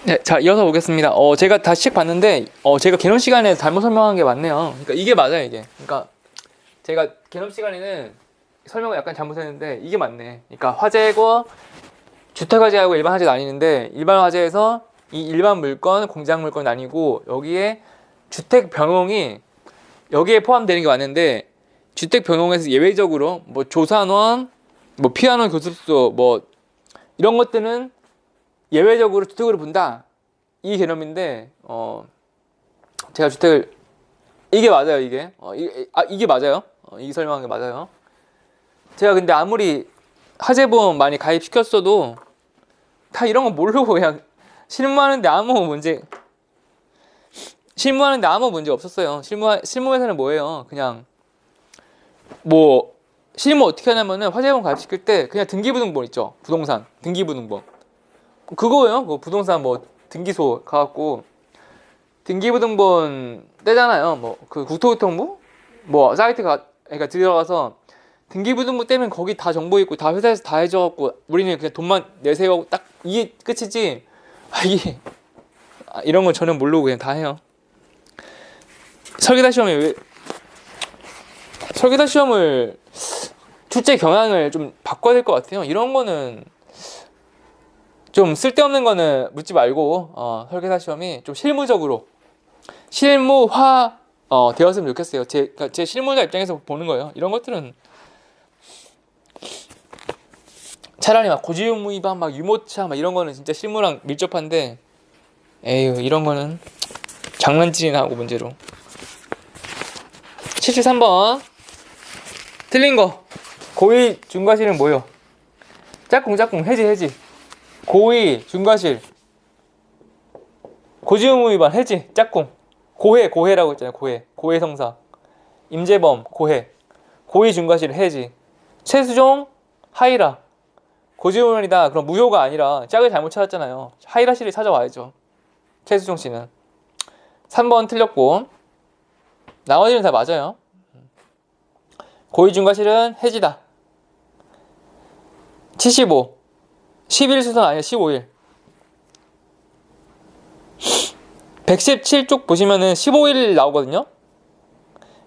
네, 자, 이어서 보겠습니다. 제가 다시 책 봤는데, 제가 개념 시간에 잘못 설명한 게 맞네요. 그러니까 이게 맞아요, 이게. 그러니까 제가 개념 시간에는 설명을 약간 잘못했는데, 이게 맞네. 그러니까 화재고, 주택화재하고 일반 화재 나뉘는데, 일반 화재에서 이 일반 물건, 공장 물건 나뉘고, 여기에 주택 병용이 여기에 포함되는 게 맞는데, 주택 병용에서 예외적으로, 뭐 조산원, 뭐 피아노 교습소, 뭐 이런 것들은 예외적으로 주택으로 본다. 이 개념인데, 제가 주택을, 이게 맞아요, 이게. 이게 맞아요. 이 설명한 게 맞아요. 제가 근데 아무리 화재보험 많이 가입시켰어도 다 이런 거 모르고 그냥 실무하는데 아무 문제 없었어요. 실무에서는 뭐예요? 그냥, 뭐, 실무 어떻게 하냐면은 화재보험 가입시킬 때 그냥 등기부등본 있죠? 부동산. 등기부등본. 그거예요. 그 부동산 뭐 등기소 가갖고 등기부등본 떼잖아요. 뭐 그 국토교통부 뭐 사이트가 그러니까 들어가서 등기부등본 떼면 거기 다 정보 있고 다 회사에서 다 해줘갖고 우리는 그냥 돈만 내세우고 딱 이게 끝이지. 이게 이런 건 전혀 모르고 그냥 다 해요. 설계사 시험을 출제 경향을 좀 바꿔야 될 것 같아요. 이런 거는 좀 쓸데없는 거는 묻지 말고 설계사 시험이 좀 실무화 되었으면 좋겠어요. 그러니까 제 실무자 입장에서 보는 거예요. 이런 것들은 차라리 막 고지의무위반 막 유모차 막 이런 거는 진짜 실무랑 밀접한데 에휴 이런 거는 장난질이나 하고 문제로. 73번 틀린 거. 고의 중과실은 뭐요? 짝꿍 해지 고의 중과실 고지의무 위반 해지 짝꿍 고해라고 했잖아요. 고해 성사 임재범 고의 중과실 해지 최수종 하이라 고지의무이다. 그럼 무효가 아니라 짝을 잘못 찾았잖아요. 하이라 씨를 찾아와야죠. 최수종 씨는 3번 틀렸고 나머지는 다 맞아요. 고의 중과실은 해지다. 75 11일 수선 아니야 15일 117쪽 보시면은 15일 나오거든요.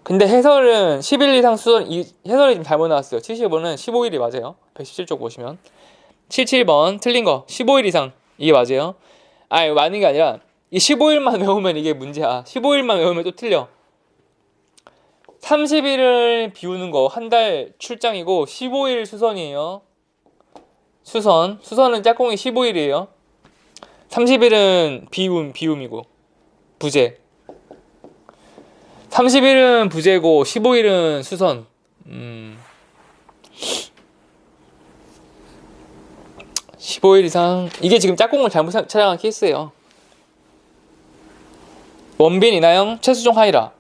근데 해설은 10일 이상 수선 해설이 좀 잘못 나왔어요. 75는 15일이 맞아요. 117쪽 보시면 77번 틀린 거 15일 이상 이게 맞아요. 아니 맞는 게 아니라 이 15일만 외우면 이게 문제야. 15일만 외우면 또 틀려. 30일을 비우는 거 한 달 출장이고 15일 수선이에요. 수선은 짝꿍이 15일이에요. 30일은 비움이고 부재. 30일은 부재고 15일은 수선. 15일 이상. 이게 지금 짝꿍을 잘못 촬영한 케이스예요. 원빈 이나영 최수종 하이라.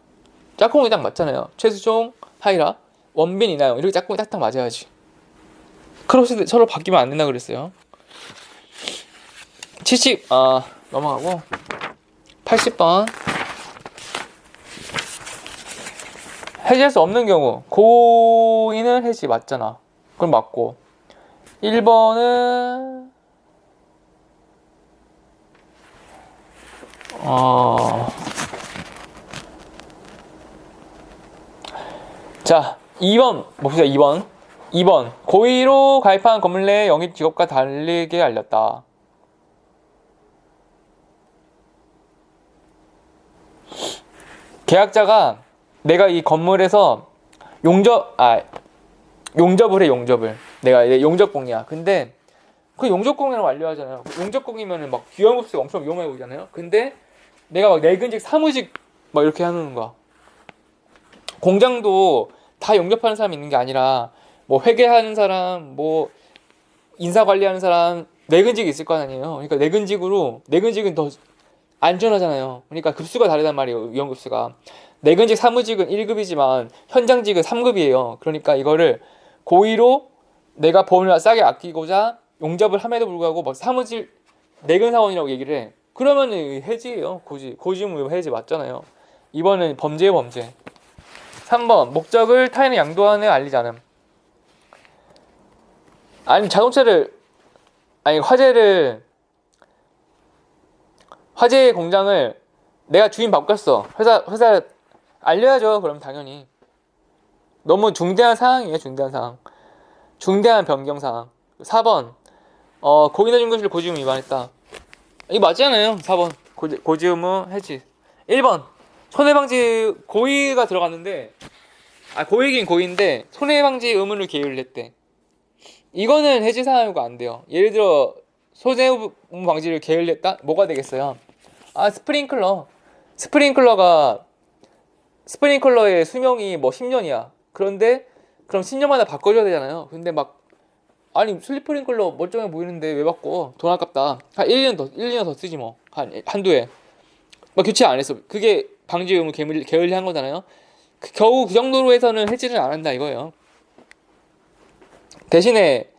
짝꿍이 딱 맞잖아요. 최수종 하이라 원빈 이나영 이렇게 짝꿍이 딱딱 맞아야지. 크로스 서로 바뀌면 안 된다 그랬어요. 70 넘어가고 80번 해지할 수 없는 경우 고의는 해지 맞잖아. 그럼 맞고 1번은 자 2번 봅시다. 2번 고의로 가입한 건물 내 영입 직업과 다르게 알렸다. 계약자가 내가 이 건물에서 용접을 해. 내가 이제 용접공이야. 근데 그 용접공이라고 완료하잖아요. 용접공이면은 막 기업업소가 엄청 위험해 보이잖아요. 근데 내가 막 내근직 사무직 막 이렇게 하는 거야. 공장도 다 용접하는 사람이 있는 게 아니라 뭐 회계하는 사람, 뭐 인사 관리하는 사람 내근직이 있을 거 아니에요. 그러니까 내근직은 더 안전하잖아요. 그러니까 급수가 다르단 말이에요. 위험급수가. 내근직 사무직은 1급이지만 현장직은 3급이에요. 그러니까 이거를 고의로 내가 보험료를 싸게 아끼고자 용접을 함에도 불구하고 막 사무직 내근 사원이라고 얘기를 해. 그러면 해지예요. 고지의무 해지 맞잖아요. 이번은 범죄예요, 범죄. 3번 목적을 타인의 양도한에 알리지 않음. 아니 화재를 화재 공장을 내가 주인 바꿨어. 회사 알려야죠. 그럼 당연히. 너무 중대한 상황이에요. 중대한 상황. 중대한 변경 상황. 4번. 고의나 중과실 고지의무 위반했다. 이거 맞잖아요. 4번. 고지의무 해지. 1번. 손해방지 고의가 들어갔는데, 고의긴 고의인데 손해방지 의무를 게을리 했대. 이거는 해지 사유가 안 돼요. 예를 들어 손해의무 방지를 게을리 했다? 뭐가 되겠어요? 스프링클러의 수명이 뭐 10년이야. 그런데 그럼 10년마다 바꿔줘야 되잖아요. 근데 스프링클러 멀쩡해 보이는데 왜 바꿔? 돈 아깝다. 한 1년 더 쓰지 뭐. 한두 해. 교체 안 했어. 그게 방지 의무 게을리 한 거잖아요. 겨우 그 정도로 해서는 해지를 안 한다 이거예요. 대신에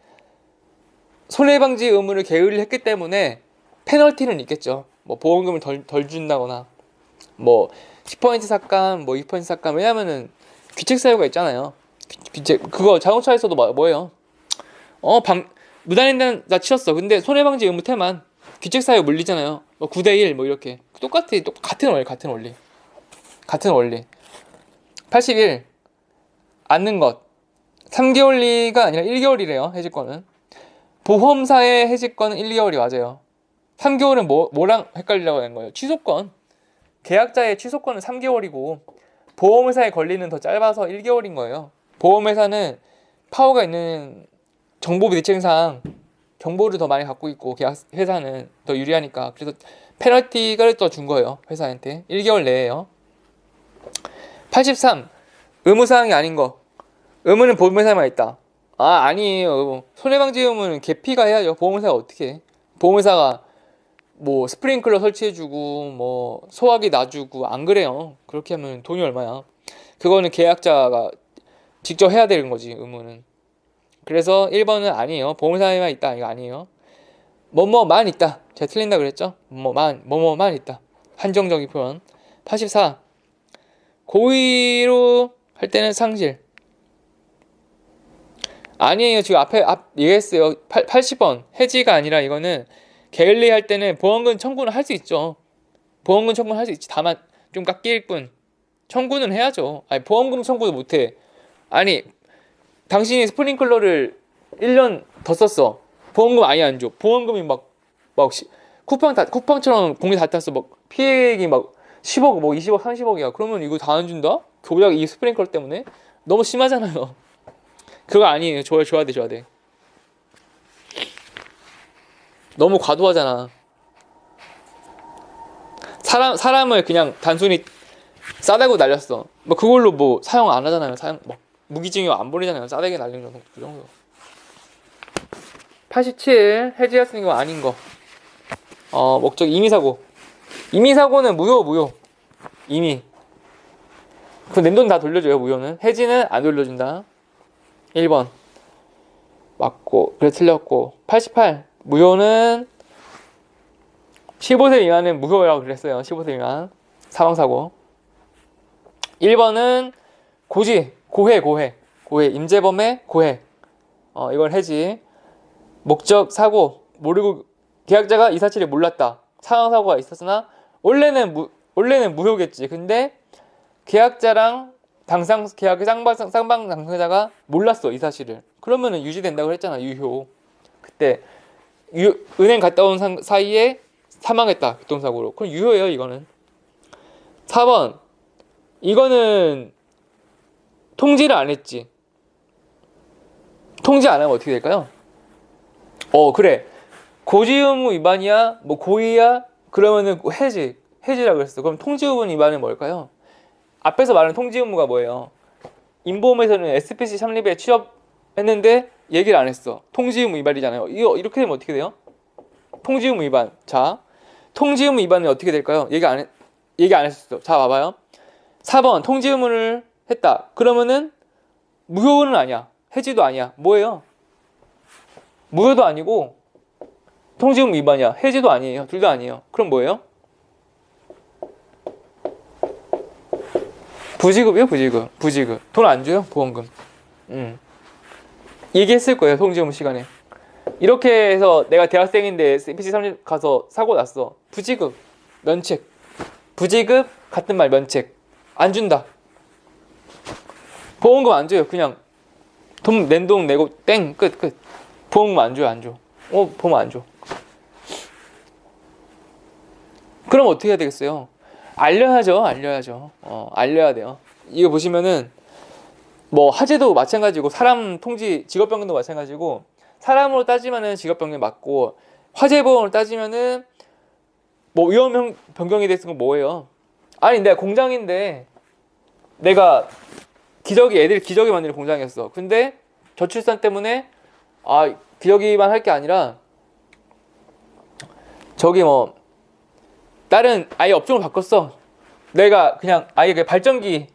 손해방지 의무를 게을리 했기 때문에 페널티는 있겠죠. 뭐 보험금을 덜 준다거나 뭐 10% 삭감, 뭐 2% 삭감. 왜냐면은 귀책 사유가 있잖아요. 그거 자동차에서도 뭐예요? 무단횡단 나 치웠어. 근데 손해방지 의무 태만 귀책 사유 물리잖아요. 9대1 뭐 이렇게 같은 원리. 81. 앉는 것. 3개월리가 아니라 1개월이래요. 해지권은. 보험사의 해지권은 1, 2개월이 맞아요. 3개월은 뭐랑 헷갈리려고 하는 거예요? 취소권. 계약자의 취소권은 3개월이고 보험회사의 권리는 더 짧아서 1개월인 거예요. 보험회사는 파워가 있는 정보 대체상 정보를 더 많이 갖고 있고 회사는 더 유리하니까. 그래서 페널티를 더 준 거예요. 회사한테. 1개월 내에요. 83. 의무사항이 아닌 거. 의무는 보험회사에만 있다. 아니에요. 손해방지 의무는 개피가 해야죠. 보험회사가 어떻게 해? 보험회사가 뭐 스프링클러 설치해주고 뭐 소화기 놔주고 안 그래요. 그렇게 하면 돈이 얼마야. 그거는 계약자가 직접 해야 되는 거지. 의무는. 그래서 1번은 아니에요. 보험회사에만 있다. 이거 아니에요. 뭐뭐만 있다. 제가 틀린다 그랬죠? 뭐뭐만 있다. 한정적인 표현. 84. 고의로 할 때는 상실. 아니에요. 지금 앞 얘기했어요. 80번. 해지가 아니라 이거는 게을리 할 때는 보험금 청구는 할 수 있죠. 보험금 청구는 할 수 있지. 다만 좀 깎일 뿐. 청구는 해야죠. 보험금 청구도 못해. 당신이 스프링클러를 1년 더 썼어. 보험금 아예 안 줘. 보험금이 쿠팡처럼 공개 다 탔어. 피해액이 10억, 20억, 30억이야. 그러면 이거 다 안 준다? 고작 이 스프링클러 때문에? 너무 심하잖아요. 그거 아니에요. 줘야 돼. 너무 과도하잖아. 사람을 그냥 단순히 싸대고 날렸어. 그걸로 사용 안 하잖아요. 무기징역 안 버리잖아요. 싸대기 날린 정도. 그 정도. 87. 해지했으니 거 아닌 거. 목적 임의사고. 임의사고는 무효. 이미. 그 낸 돈 다 돌려줘요. 무효는. 해지는 안 돌려준다. 1번. 맞고. 그래 틀렸고. 88. 무효는 15세 미만은 무효라고 그랬어요. 15세 미만. 사망사고. 1번은 고해. 임재범의 고해. 이걸 해지. 목적 사고. 모르고 계약자가 이 사실을 몰랐다. 사망사고가 있었으나 원래는 무효겠지. 근데 계약자랑 계약의 쌍방 당사자가 몰랐어. 이 사실을. 그러면은 유지된다고 했잖아. 유효. 그때 은행 갔다 온 사이에 사망했다. 교통사고로. 그럼 유효예요. 이거는. 4번. 이거는 통지를 안 했지. 통지 안 하면 어떻게 될까요? 그래. 고지의무 위반이야? 고의야? 그러면은 해지라 그랬어. 그럼 통지의무 위반은 뭘까요? 앞에서 말하는 통지의무가 뭐예요? 인보험에서는 SPC 창립에 취업했는데 얘기를 안 했어. 통지의무 위반이잖아요. 이렇게 되면 어떻게 돼요? 통지의무 위반. 자, 통지의무 위반은 어떻게 될까요? 얘기 안 했었어. 자, 봐봐요. 4번 통지의무를 했다. 그러면은 무효는 아니야. 해지도 아니야. 뭐예요? 무효도 아니고 통지의무 위반이야. 해지도 아니에요. 둘 다 아니에요. 그럼 뭐예요? 부지급이요. 부지급. 돈 안 줘요. 보험금. 얘기했을 거예요. 통지의무 시간에. 이렇게 해서 내가 대학생인데 PC3 가서 사고 났어. 부지급. 면책. 부지급 같은 말 면책. 안 준다. 보험금 안 줘요. 그냥 돈 낸 돈 내고 땡 끝. 보험금 안 줘요. 안 줘. 보험 안 줘. 그럼 어떻게 해야 되겠어요? 알려야죠. 알려야 돼요. 이거 보시면은 뭐 화재도 마찬가지고 사람 통지 직업병도 마찬가지고 사람으로 따지면은 직업병이 맞고 화재보험으로 따지면은 뭐 위험 변경이 됐은 건 뭐예요? 아니 내가 공장인데 내가 애들 기저귀 만드는 공장이었어. 근데 저출산 때문에 기저귀만 할 게 아니라 저기 뭐 다른 아예 업종을 바꿨어. 내가 그냥 아예 그 발전기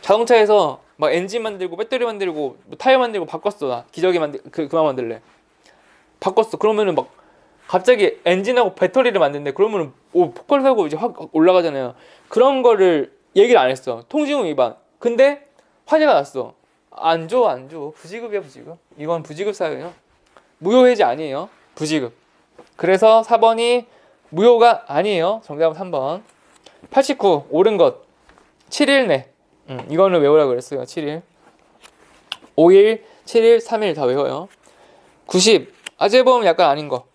자동차에서 막 엔진 만들고 배터리 만들고 뭐 타이어 만들고 바꿨어. 나 기저귀 그만 만들래. 바꿨어. 그러면은 막 갑자기 엔진하고 배터리를 만든대. 그러면은 폭발 사고 이제 확 올라가잖아요. 그런 거를 얘기를 안 했어. 통지금 위반. 근데 화재가 났어. 안 줘. 부지급이야, 부지급. 이건 부지급 사유예요. 무효 해지 아니에요. 부지급. 그래서 4번이 무효가 아니에요. 정답은 3번. 89 옳은 것. 7일 내. 이거는 외우라고 그랬어요. 7일. 5일, 7일, 3일 다 외워요. 90 화재보험 약관 아닌 거.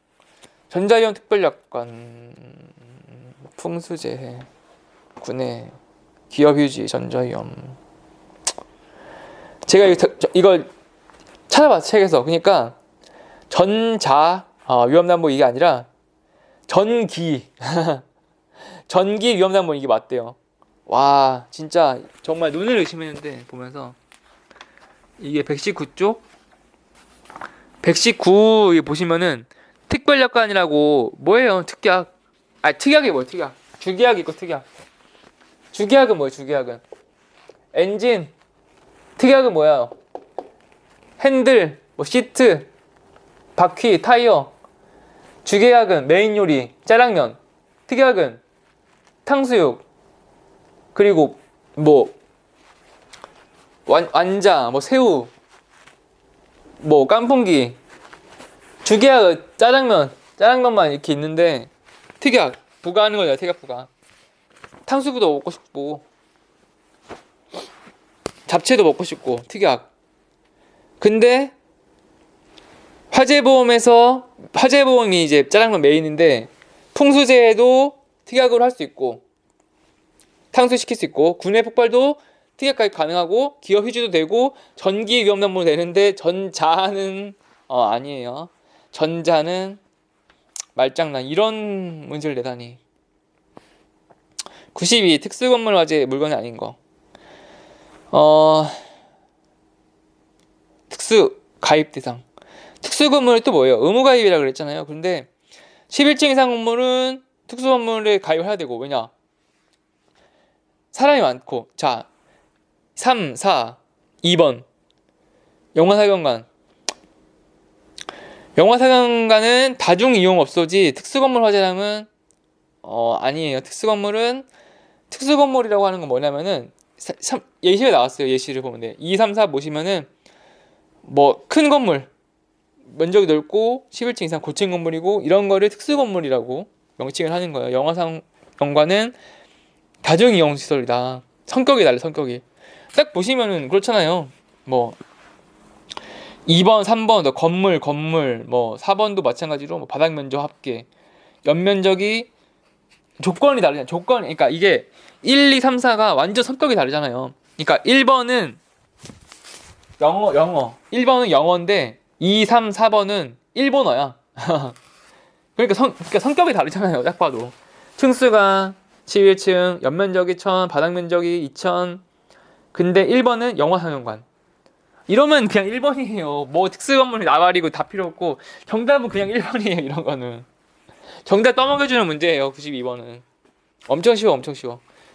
전자위험 특별약관, 풍수재해, 군해, 기업휴지, 전자위험. 제가 이걸 찾아봤어 책에서. 그러니까 전자 위험담보 이게 아니라 전기 전기 위험담보 이게 맞대요. 와 진짜 정말 눈을 의심했는데 보면서 이게 119쪽 119 보시면은 특별약관이라고 뭐예요? 특약. 특약이 뭐예요? 특약. 주계약 있고 특약. 주계약은 뭐예요? 주계약은 엔진. 특약은 뭐야? 핸들, 뭐 시트, 바퀴, 타이어. 주계약은 메인 요리, 짜장면. 특약은 탕수육. 그리고 뭐 완자, 뭐 새우, 뭐 깐풍기. 주계약은 짜장면만 이렇게 있는데 특약 부과하는 거잖아. 특약 부과. 탕수육도 먹고 싶고 잡채도 먹고 싶고 특약. 근데 화재보험이 이제 짜장면 메인인데 풍수재해도 특약으로 할 수 있고 탕수육 시킬 수 있고 군내 폭발도 특약까지 가능하고 기업 휴지도 되고 전기 위험담보도 되는데 전자는 아니에요. 전자는 말장난. 이런 문제를 내다니. 92 특수건물 화재 물건이 아닌 거. 특수 가입 대상. 특수건물이 또 뭐예요? 의무가입이라고 그랬잖아요. 근데 11층 이상 건물은 특수건물에 가입을 해야 되고. 왜냐? 사람이 많고. 자 3, 4, 2번 영화사경관. 영화사경관은 다중이용업소지 특수건물 화재랑은 아니에요. 특수건물이라고 하는 건 뭐냐면은 예시가 나왔어요. 예시를 보면 돼. 2, 3, 4 보시면은 뭐 큰 건물 면적이 넓고 11층 이상 고층 건물이고 이런 거를 특수건물이라고 명칭을 하는 거예요. 영화상영관은 다중이용시설이다. 성격이 달라. 성격이 딱 보시면은 그렇잖아요. 뭐 2번, 3번 건물 뭐 4번도 마찬가지로 뭐 바닥 면적 합계 연면적이 조건이 다르잖아요. 그러니까 이게 1, 2, 3, 4가 완전 성격이 다르잖아요. 그러니까 1번은 영어 1번은 영어인데 2, 3, 4번은 일본어야. 그러니까 성격이 다르잖아요. 딱 봐도 층수가 11층, 연면적이 1000, 바닥 면적이 2000. 근데 1번은 영화상영관. 이러면 그냥 1번이에요. 뭐 특수건물이 나발이고 다 필요 없고 정답은 그냥 1번이에요. 이런 거는 정답 떠먹여주는 문제예요. 92번은 엄청 쉬워.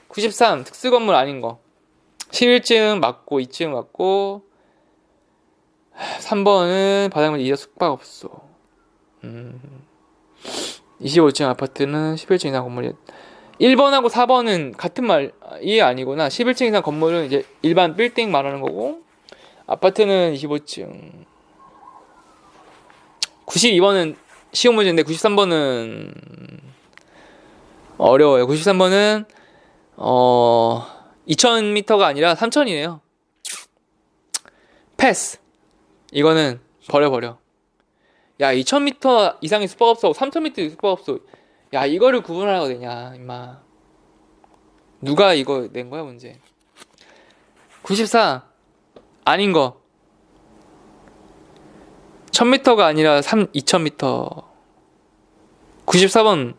93 특수건물 아닌 거. 11층 맞고 2층 맞고 3번은 바닥면 이자 숙박업소. 25층 아파트는 11층 이상 건물이 1번하고 4번은 같은 말이 아니구나. 11층 이상 건물은 이제 일반 빌딩 말하는 거고 아파트는 25층. 92번은 쉬운 문제인데 93번은 어려워요. 93번은 2000m가 아니라 3000이네요. 패스. 이거는 버려. 야, 2000m 이상의 슈퍼업소, 3000m 슈퍼업소. 야, 이거를 구분하라고 되냐, 임마. 누가 이거 낸 거야, 문제? 94. 아닌 거. 1000m가 아니라 2000m. 94번.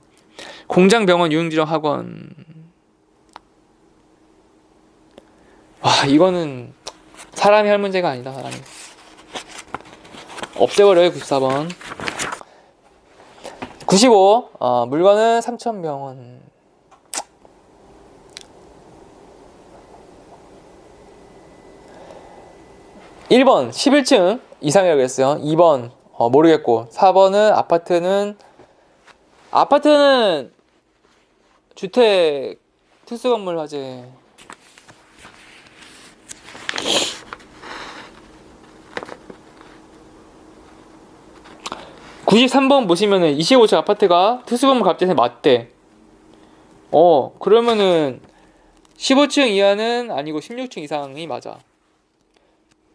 공장, 병원, 유흥지정, 학원. 와, 이거는 사람이 할 문제가 아니다, 사람이. 없애버려요, 94번. 95. 물건은 삼천병원. 1번 11층 이상이라고 했어요. 2번 모르겠고, 4번은 아파트는 주택 특수건물 화재. 93번 보시면은 25층 아파트가 특수건물 갑자기 맞대. 그러면은 15층 이하는 아니고 16층 이상이 맞아.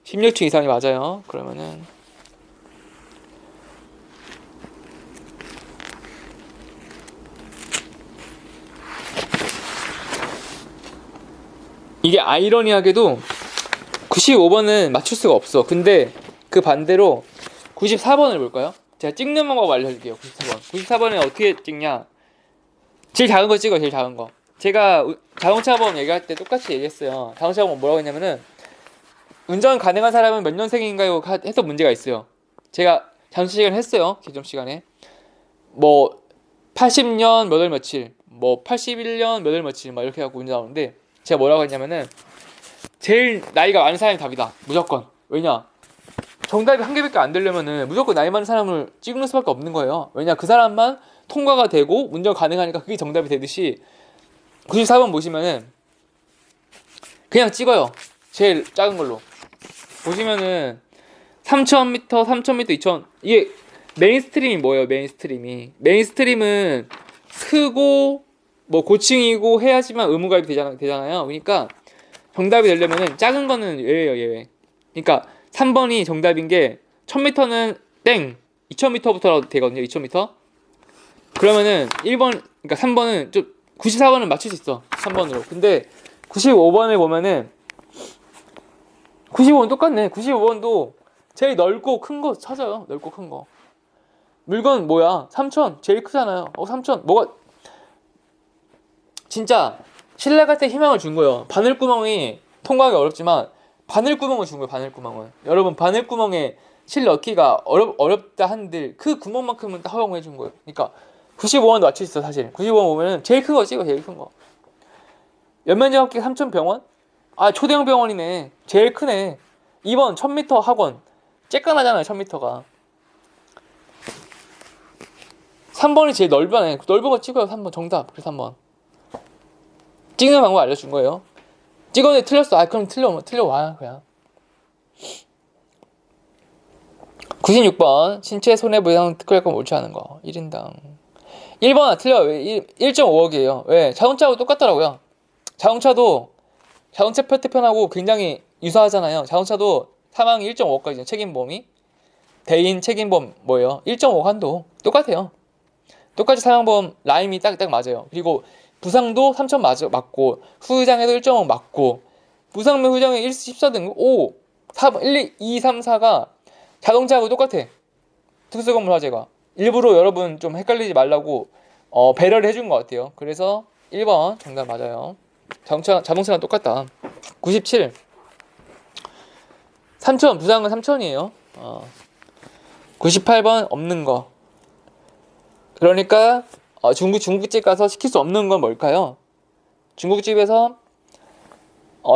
16층 이상이 맞아요. 그러면은 이게 아이러니하게도 95번은 맞출 수가 없어. 근데 그 반대로 94번을 볼까요? 제가 찍는 방법 알려줄게요. 94번. 94번에 어떻게 찍냐? 제일 작은 거 찍어, 제일 작은 거. 제가 자동차보험 얘기할 때 똑같이 얘기했어요. 자동차보험 뭐라고 했냐면은, 운전 가능한 사람은 몇 년생인가요? 해서 문제가 있어요. 제가 잠수 시간 했어요. 개점 시간에. 뭐 80년 몇 월 며칠, 뭐 81년 몇 월 며칠, 막 이렇게 해갖고 문제 나오는데, 제가 뭐라고 했냐면은, 제일 나이가 많은 사람이 답이다. 무조건. 왜냐? 정답이 한 개밖에 안 되려면은 무조건 나이 많은 사람을 찍는 수밖에 없는 거예요. 왜냐? 그 사람만 통과가 되고 운전 가능하니까 그게 정답이 되듯이, 94번 보시면은 그냥 찍어요. 제일 작은 걸로. 보시면은 3000m, 3000m, 2000. 이게 메인스트림이 뭐예요? 메인스트림은 크고 뭐 고층이고 해야지만 의무가입이 되잖아요. 그러니까 정답이 되려면은 작은 거는 예외예요, 예외. 그러니까 3번이 정답인 게, 1000m는 땡, 2000m부터 되거든요. 2000m. 그러면은 1번, 그러니까 3번은 좀, 94번은 맞출 수 있어. 3번으로. 근데 95번을 보면은 95번 똑같네. 95번도 제일 넓고 큰 거 찾아요. 넓고 큰 거. 물건 뭐야? 3000 제일 크잖아요. 3000 뭐가 진짜 신라한테 희망을 준 거예요. 바늘구멍이 통과하기 어렵지만 바늘구멍을 준 거예요. 바늘구멍을. 여러분, 바늘구멍에 실 넣기가 어렵다 한들 그 구멍만큼은 다 허용해 준 거예요. 그러니까 95번도 맞출 수 있어. 사실 95번 보면은 제일 큰 거 찍어. 제일 큰 거. 연면적합계 3000병원? 초대형 병원이네. 제일 크네. 2번 1000m 학원. 쬐깐하잖아요. 1000m가. 3번이 제일 넓어네. 넓은 거 찍어요. 3번 정답. 그래서 3번 찍는 방법 알려준 거예요. 찍었는데 틀렸어. 그럼 틀려와 그냥. 96번 신체 손해보상 특허약관 옳지 않은 거 1인당. 1번 틀려요. 왜? 1.5억이에요 왜? 자동차하고 똑같더라고요. 자동차 표태편하고 굉장히 유사하잖아요. 자동차도 사망이 1.5억까지죠. 책임보험이. 대인 책임보험 뭐예요? 1.5억 한도 똑같아요. 똑같이 사망보험 라임이 딱 맞아요. 그리고 부상도 3천 맞고, 후유장애도 1.5 맞고, 부상 및 후유장애 14등급 5, 4번 1, 2, 3, 4가 자동차하고 똑같아. 특수건물 화재가. 일부러 여러분 좀 헷갈리지 말라고 배려를 해준 것 같아요. 그래서 1번 정답 맞아요. 자동차랑 똑같다. 97. 3천, 부상은 3천이에요. 98번 없는 거. 그러니까 중국집 가서 시킬 수 없는 건 뭘까요? 중국집에서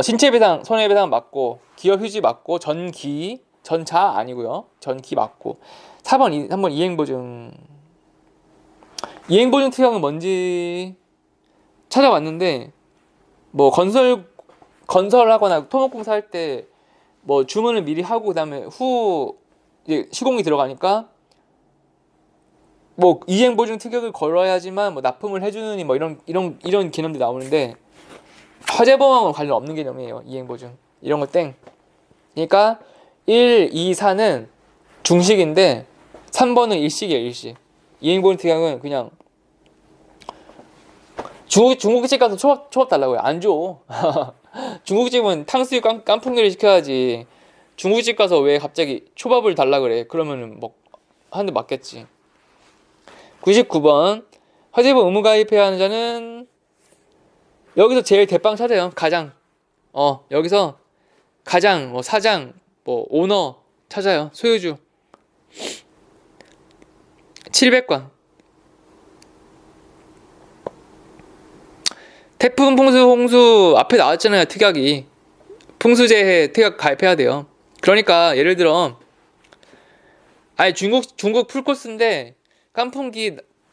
신체배상, 손해배상 맞고, 기업휴지 맞고, 전자 아니고요. 전기 맞고. 3번 이행보증. 이행보증 특약은 뭔지 찾아봤는데, 뭐 건설하거나 토목공사 할 때 뭐 주문을 미리 하고 그다음에 이제 시공이 들어가니까 뭐 이행 보증 특약을 걸어야지만 뭐 납품을 해주느니 뭐 이런 개념들이 나오는데 화재보험하고는 관련 없는 개념이에요. 이행 보증 이런 거 땡. 그러니까 1, 2, 4는 중식인데 3번은 일식이에요. 일식. 이행 보증 특약은 그냥 중국집 가서 초밥 달라고요. 안 줘. 중국집은 탕수육 깐풍기를 시켜야지. 중국집 가서 왜 갑자기 초밥을 달라 그래? 그러면은 뭐 하는데 맞겠지. 99번 화재보험 의무 가입해야 하는 자는 여기서 제일 대빵 찾아요. 가장 여기서 가장 뭐 사장 뭐 오너 찾아요. 소유주 700관 태풍, 풍수, 홍수 앞에 나왔잖아요. 특약이 풍수재해 특약 가입해야 돼요. 그러니까 예를 들어 아니 중국 풀코스인데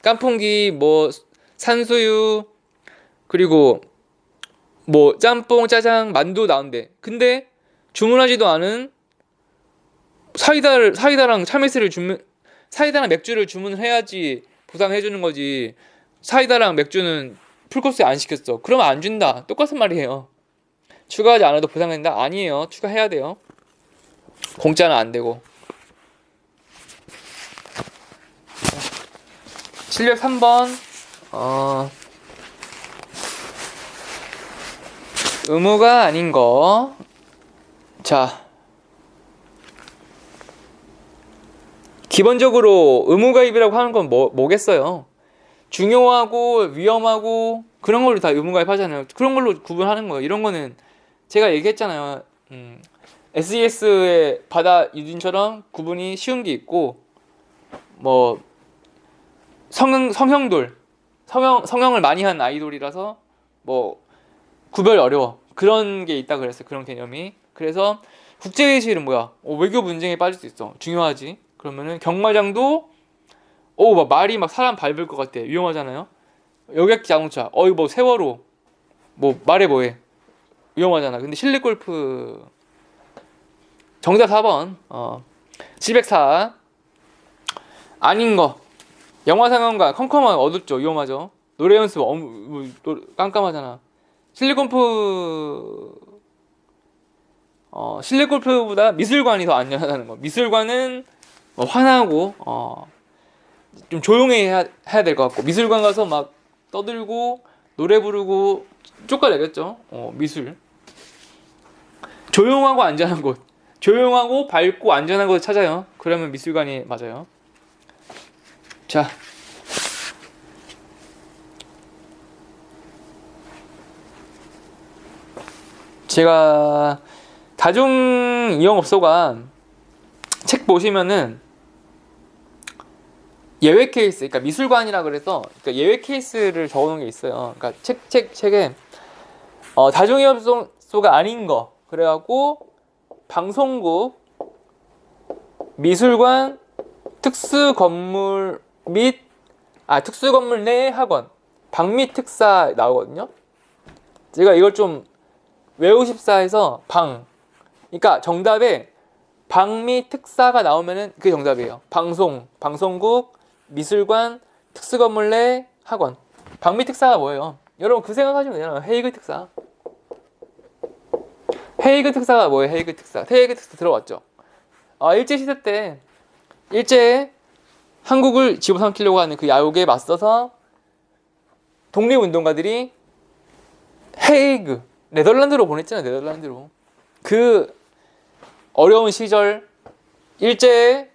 깐풍기 뭐 산수유 그리고 뭐 짬뽕 짜장 만두 나온대. 근데 주문하지도 않은 사이다랑 참이슬을 사이다랑 맥주를 주문을 해야지 보상해주는 거지. 사이다랑 맥주는 풀코스에 안 시켰어. 그러면 안 준다. 똑같은 말이에요. 추가하지 않아도 보상된다? 아니에요. 추가해야 돼요. 공짜는 안 되고. 703번 의무가 아닌 거. 자, 기본적으로 의무가입이라고 하는 건 뭐겠어요? 중요하고 위험하고 그런 걸로 다 의무가입 하잖아요. 그런 걸로 구분하는 거예요. 이런 거는 제가 얘기했잖아요. SES의 바다 유진처럼 구분이 쉬운 게 있고 뭐 성형을 많이 한 아이돌이라서 뭐 구별 어려워. 그런 게 있다 그랬어요. 그런 개념이. 그래서 국제회의실은 뭐야? 외교 분쟁에 빠질 수 있어. 중요하지. 그러면은 경마장도 막 말이 막 사람 밟을 것 같아. 위험하잖아요. 여객 자동차. 이거 뭐 세월호. 뭐 말해 뭐해. 위험하잖아. 근데 실내 골프 정답 4번. 704. 아닌 거. 영화 상영관 컴컴한 어둡죠. 위험하죠. 노래 연습 깜깜하잖아. 실내 골프보다 미술관이 더 안전하다는 거. 미술관은 환하고 좀 조용해야 될 것 같고 미술관 가서 막 떠들고 노래 부르고 쫓겨내겠죠. 미술. 조용하고 안전한 곳. 조용하고 밝고 안전한 곳을 찾아요. 그러면 미술관이 맞아요. 자, 제가 다중이용업소가 책 보시면은 예외 케이스, 그러니까 미술관이라 그래서 그러니까 예외 케이스를 적어놓은 게 있어요. 그러니까 책에 다중이용업소가 아닌 거 그래갖고 방송국, 미술관, 특수건물 내 학원, 방미특사 나오거든요. 제가 이걸 좀 외우십사 해서 그러니까 정답에 방미특사가 나오면은 그게 정답이에요. 방송국, 미술관, 특수건물 내 학원. 방미특사가 뭐예요? 여러분 그 생각하시면 돼요. 헤이그 특사. 헤이그 특사가 뭐예요? 헤이그 특사 들어봤죠? 일제시대 때 일제에 한국을 집어삼키려고 하는 그 야욕에 맞서서 독립운동가들이 헤이그 네덜란드로 보냈잖아요. 네덜란드로. 그 어려운 시절 일제에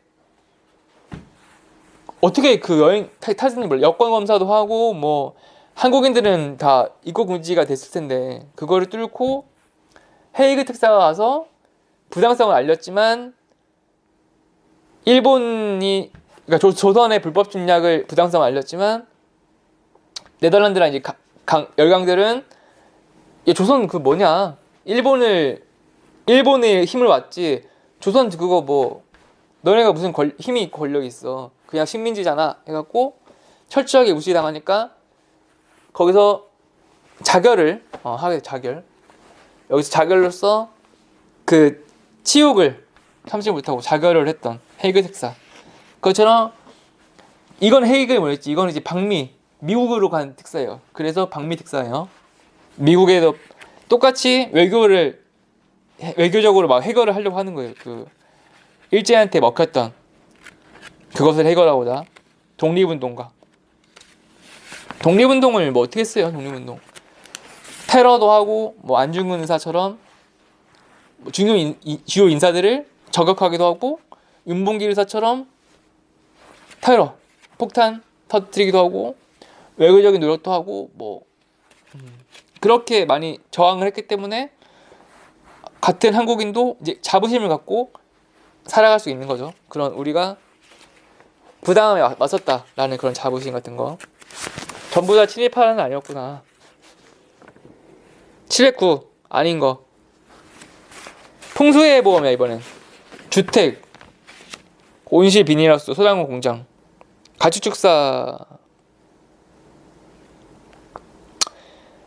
어떻게 그 여행 타진을 여권 검사도 하고 뭐 한국인들은 다 입국 금지가 됐을 텐데 그거를 뚫고 헤이그 특사가 와서 부당성을 알렸지만 일본이 그러니까 조선의 불법 침략을 부당성을 알렸지만 네덜란드랑 이제 열강들은 조선 그 뭐냐 일본의 힘을 왔지 조선 그거 뭐 너네가 무슨 힘이 있고 권력이 있어 그냥 식민지잖아 해갖고 철저하게 무시당하니까 거기서 자결을 하게 자결 여기서 자결로서 그 치욕을 참지 못하고 자결을 했던 헤이그 특사 그것처럼 이건 헤이그의 뭐였지? 이거는 이제 방미, 미국으로 간 특사예요. 그래서 방미 특사예요. 미국에도 똑같이 외교적으로 막 해결을 하려고 하는 거예요. 그 일제한테 먹혔던 그것을 해결하고자 독립운동가. 독립운동을 뭐 어떻게 했어요? 독립운동. 테러도 하고 뭐 안중근 의사처럼 뭐 주요 인사들을 저격하기도 하고 윤봉길 의사처럼 테러, 폭탄 터뜨리기도 하고 외교적인 노력도 하고 뭐 그렇게 많이 저항을 했기 때문에 같은 한국인도 이제 자부심을 갖고 살아갈 수 있는 거죠. 그런 우리가 부당함에 맞섰다라는 그런 자부심 같은 거. 전부 다 친일파는 아니었구나. 709 아닌 거. 풍수해 보험이야 이번엔. 주택, 온실 비닐하우스, 소상공 공장, 가축축사.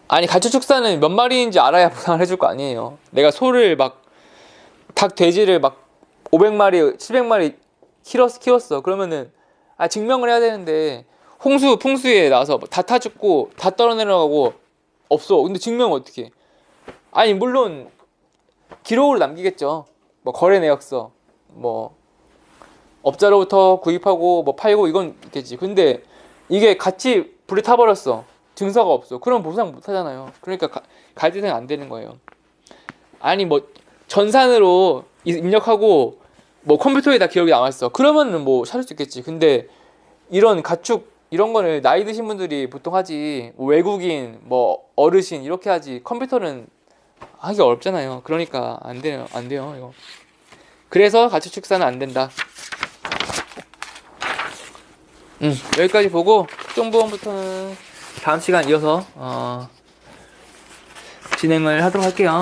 아니 가축축사는 몇 마리인지 알아야 보상을 해줄 거 아니에요. 내가 소를 막 닭, 돼지를 막 500마리, 700마리 키웠어. 그러면은 증명을 해야 되는데 홍수, 풍수에 나서 다 타 죽고 다 떨어내려가고 없어. 근데 증명은 어떻게 해? 아니 물론 기록으로 남기겠죠. 뭐 거래 내역서, 뭐 업자로부터 구입하고 뭐 팔고 이건 있겠지. 근데 이게 같이 불이 타버렸어. 증서가 없어. 그럼 보상 못 하잖아요. 그러니까 가이드는 안 되는 거예요. 아니 뭐 전산으로 입력하고 뭐 컴퓨터에 다 기록이 남았어. 그러면은 뭐 찾을 수 있겠지. 근데 이런 가축 이런 거는 나이 드신 분들이 보통 하지. 뭐 외국인, 뭐 어르신 이렇게 하지. 컴퓨터는 하기 어렵잖아요. 그러니까 안 돼요. 이거. 그래서 가축 축사는 안 된다. 여기까지 보고 특정보험부터는 다음 시간 이어서 진행을 하도록 할게요.